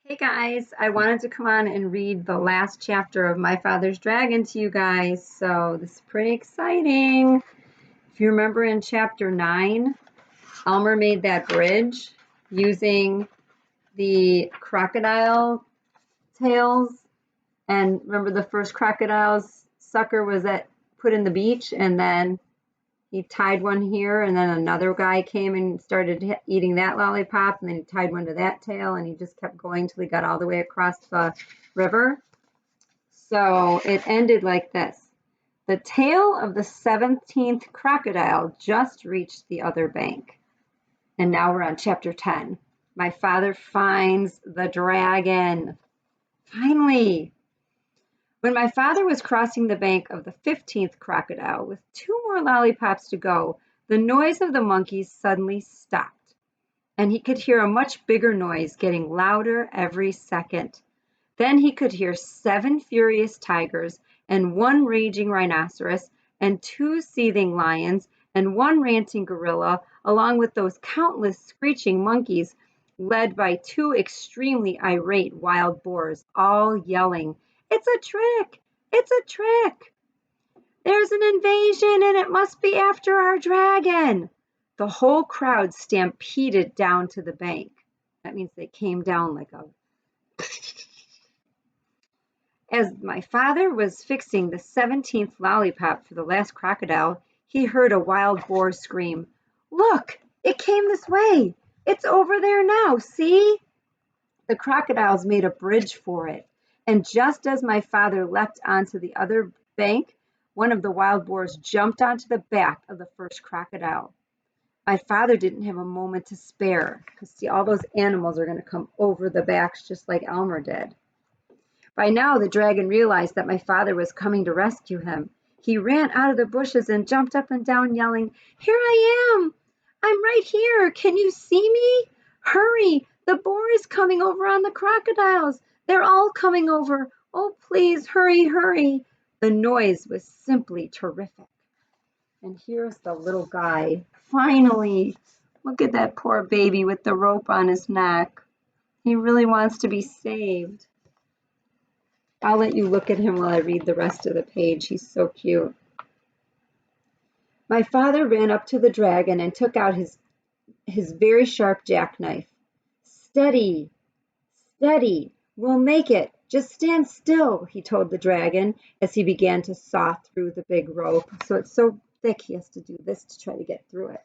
Hey guys, I wanted to come on and read the last chapter of My Father's Dragon to you guys, so this is pretty exciting. If you remember in chapter 9, Elmer made that bridge using the crocodile tails, and remember the first crocodile's sucker was put in the beach, and then he tied one here, and then another guy came and started eating that lollipop, and then he tied one to that tail, and he just kept going till he got all the way across the river. So it ended like this. The tail of the 17th crocodile just reached the other bank. And now we're on chapter 10. My father finds the dragon. Finally. When my father was crossing the bank of the 15th crocodile with 2 more lollipops to go, the noise of the monkeys suddenly stopped, and he could hear a much bigger noise getting louder every second. Then he could hear 7 furious tigers and 1 raging rhinoceros and 2 seething lions and 1 ranting gorilla, along with those countless screeching monkeys led by 2 extremely irate wild boars, all yelling, "It's a trick! It's a trick! There's an invasion and it must be after our dragon!" The whole crowd stampeded down to the bank. That means they came down like a... As my father was fixing the 17th lollipop for the last crocodile, he heard a wild boar scream, "Look, it came this way! It's over there now, see?" The crocodiles made a bridge for it, and just as my father leapt onto the other bank, one of the wild boars jumped onto the back of the first crocodile. My father didn't have a moment to spare, because see, all those animals are going to come over the backs just like Elmer did. By now, the dragon realized that my father was coming to rescue him. He ran out of the bushes and jumped up and down, yelling, "Here I am! I'm right here! Can you see me? Hurry! The boar is coming over on the crocodiles! They're all coming over! Oh, please, hurry, hurry!" The noise was simply terrific. And here's the little guy. Finally! Look at that poor baby with the rope on his neck. He really wants to be saved. I'll let you look at him while I read the rest of the page. He's so cute. My father ran up to the dragon and took out his very sharp jackknife. "Steady, steady, we'll make it. Just stand still," he told the dragon as he began to saw through the big rope. So it's so thick he has to do this to try to get through it.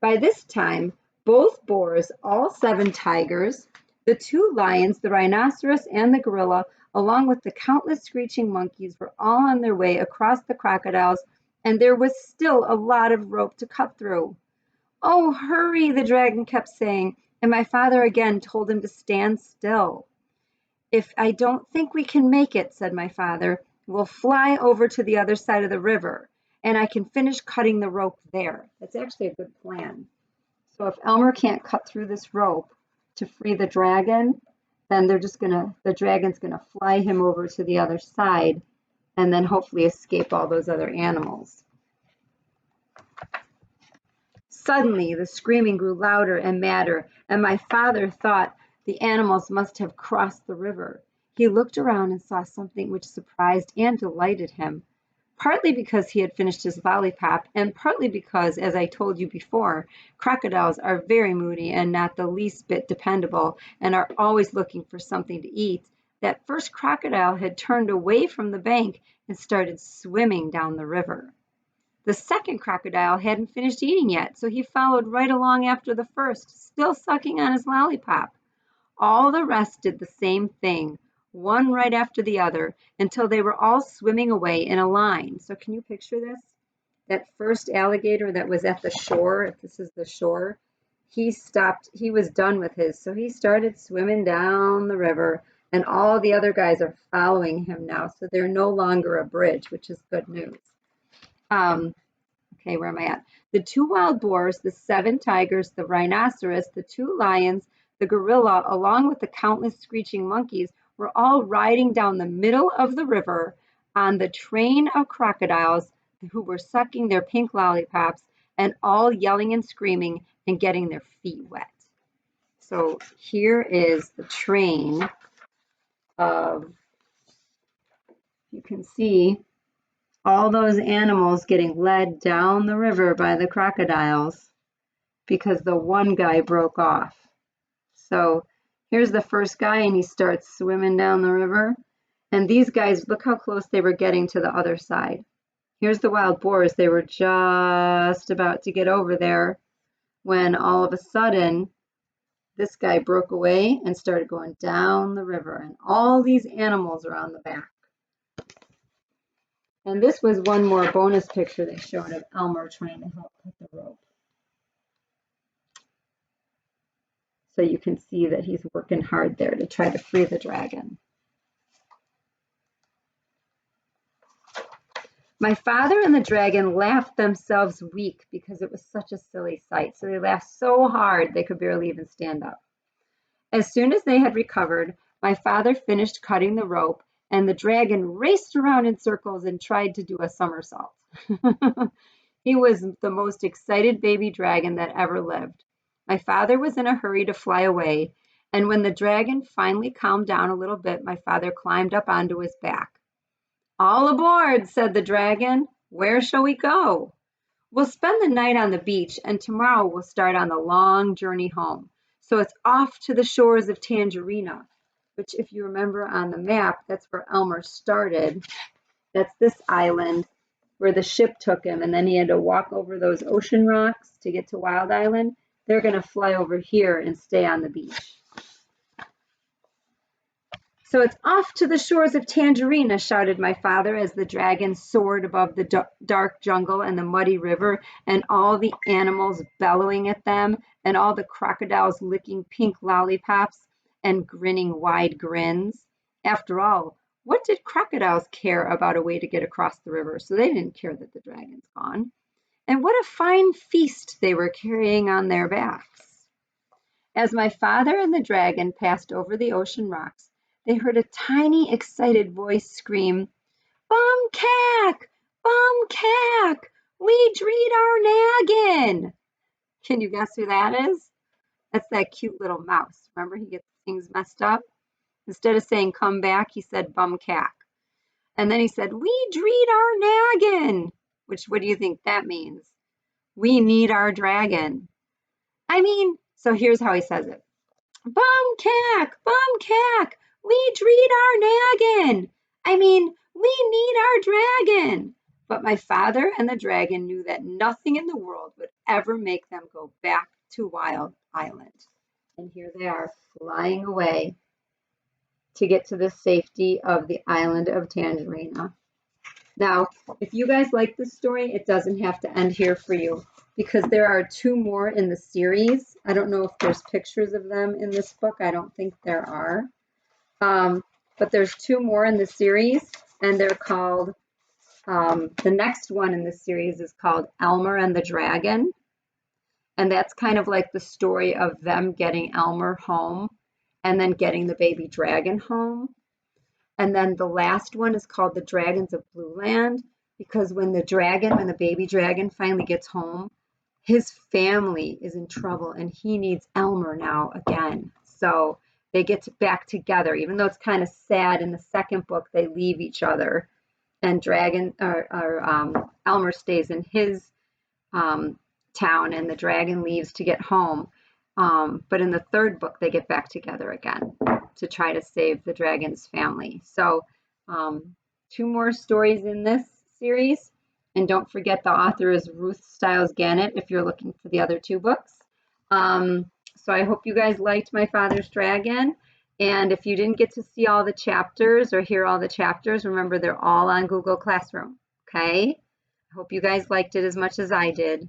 By this time, both boars, all 7 tigers, the 2 lions, the rhinoceros, and the gorilla, along with the countless screeching monkeys, were all on their way across the crocodiles, and there was still a lot of rope to cut through. "Oh, hurry," the dragon kept saying, and my father again told him to stand still. "If I don't think we can make it," said my father, "we'll fly over to the other side of the river, and I can finish cutting the rope there." That's actually a good plan. So if Elmer can't cut through this rope to free the dragon, then the dragon's gonna fly him over to the other side and then hopefully escape all those other animals. Suddenly, the screaming grew louder and madder, and my father thought the animals must have crossed the river. He looked around and saw something which surprised and delighted him, partly because he had finished his lollipop, and partly because, as I told you before, crocodiles are very moody and not the least bit dependable, and are always looking for something to eat. That first crocodile had turned away from the bank and started swimming down the river. The second crocodile hadn't finished eating yet, so he followed right along after the first, still sucking on his lollipop. All the rest did the same thing, one right after the other, until they were all swimming away in a line. So can you picture this? That first alligator that was at the shore, if this is the shore, he stopped, he was done with his, so he started swimming down the river, and all the other guys are following him now, so they're no longer a bridge, which is good news. Okay, where am I at? The 2 wild boars, the 7 tigers, the rhinoceros, the 2 lions, the gorilla, along with the countless screeching monkeys, were all riding down the middle of the river on the train of crocodiles who were sucking their pink lollipops and all yelling and screaming and getting their feet wet. So here is the train of, you can see all those animals getting led down the river by the crocodiles because the one guy broke off. So here's the first guy and he starts swimming down the river. And these guys, look how close they were getting to the other side. Here's the wild boars. They were just about to get over there when all of a sudden this guy broke away and started going down the river. And all these animals are on the back. And this was one more bonus picture they showed of Elmer trying to help cut the rope. So you can see that he's working hard there to try to free the dragon. My father and the dragon laughed themselves weak because it was such a silly sight. So they laughed so hard they could barely even stand up. As soon as they had recovered, my father finished cutting the rope and the dragon raced around in circles and tried to do a somersault. He was the most excited baby dragon that ever lived. My father was in a hurry to fly away, and when the dragon finally calmed down a little bit, my father climbed up onto his back. "All aboard," said the dragon. "Where shall we go?" "We'll spend the night on the beach, and tomorrow we'll start on the long journey home. So it's off to the shores of Tangerina," which, if you remember on the map, that's where Elmer started. That's this island where the ship took him, and then he had to walk over those ocean rocks to get to Wild Island. They're going to fly over here and stay on the beach. "So it's off to the shores of Tangerina," shouted my father as the dragon soared above the dark jungle and the muddy river and all the animals bellowing at them and all the crocodiles licking pink lollipops and grinning wide grins. After all, what did crocodiles care about a way to get across the river? So they didn't care that the dragon's gone. And what a fine feast they were carrying on their backs. As my father and the dragon passed over the ocean rocks, they heard a tiny, excited voice scream, "Bum-cack! Bum-cack! We dreed our naggin!" Can you guess who that is? That's that cute little mouse. Remember, he gets things messed up? Instead of saying come back, he said bum-cack. And then he said, "We dreed our naggin," which, what do you think that means? We need our dragon. So here's how he says it. "Bum-cack! Bum-cack! We dreed our naggin! We need our dragon." But my father and the dragon knew that nothing in the world would ever make them go back to Wild Island. And here they are flying away to get to the safety of the island of Tangerina. Now, if you guys like this story, it doesn't have to end here for you because there are 2 more in the series. I don't know if there's pictures of them in this book. I don't think there are. But there's 2 more in the series, and they're called, the next one in the series is called Elmer and the Dragon. And that's kind of like the story of them getting Elmer home and then getting the baby dragon home. And then the last one is called The Dragons of Blue Land, because when the baby dragon finally gets home, his family is in trouble and he needs Elmer now again. So they get back together, even though it's kind of sad. In the second book, they leave each other, and Elmer stays in his town, and the dragon leaves to get home. But in the third book, they get back together again to try to save the dragon's family. So 2 more stories in this series. And don't forget the author is Ruth Stiles Gannett if you're looking for the other 2 books. So I hope you guys liked My Father's Dragon. And if you didn't get to see all the chapters or hear all the chapters, remember they're all on Google Classroom. Okay? I hope you guys liked it as much as I did.